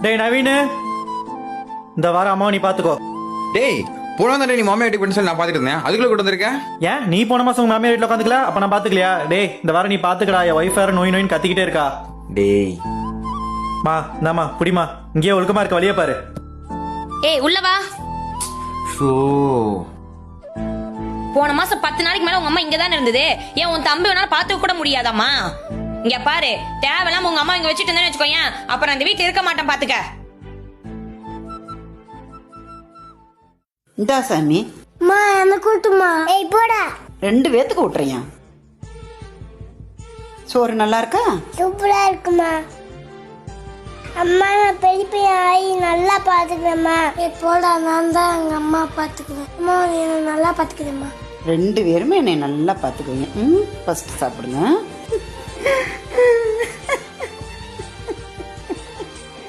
டேய் நவீனு, இந்த வாரம் அம்மாவை நீ பாத்துக்கோ. டேய் போன தானே நீ மாமியார் வீட்டுக்கு சொல்லி நான் பார்த்துட்டு இருந்தேன், அதுக்குள்ள கொண்டு வந்திருக்கேன். ஏன் நீ போன மாசம் உங்க மாமியார் வீட்டுல உட்காந்துக்கல, அப்ப நான் பாத்துக்கலையா? டேய் இந்த வாரம் நீ பாத்துக்கடா, என் ஒய்ஃப் வேற நோய் நோயின்னு கத்திக்கிட்டே இருக்கா. டேய் மா இந்தாம்மா புடிமா, இங்கேயே ஒழுக்கமா இருக்க, வழியா பாரு. ஏய் உள்ள வா. ஷோ போன மாசம் 10 நாளைக்கு மேல உங்க அம்மா இங்கதானே இருந்தது. ஏன் உன் தம்பி உன்னால பாத்துக்க கூட முடியாதாம்மா? இங்க பாரு, தேவையில்லாம உங்க அம்மா இங்க வச்சுட்டு இருந்தேன்னு வச்சுக்கோயேன், அப்புறம் அந்த வீட்டுல இருக்க மாட்டேன் பாத்துக்க. இந்தா சாமி. அம்மா என்ன கூட்டுமா? ஏய் போடா. 2 பேத்துக்கு விட்டுறியா? சோறு நல்லா இருக்கா? சூப்பரா இருக்குமா. அம்மா நான் பெரிய பையன் ஆகி நல்லா பாத்துக்கிறேம்மா. போடா, நான் தான் எங்க அம்மா பாத்துக்குவேன். அம்மா நீ நல்லா பாத்துக்கிறேம்மா. 2 பேருமே என்னை நல்லா பார்த்துக்குவீங்க. ஃபர்ஸ்ட் சாப்பிடுங்க.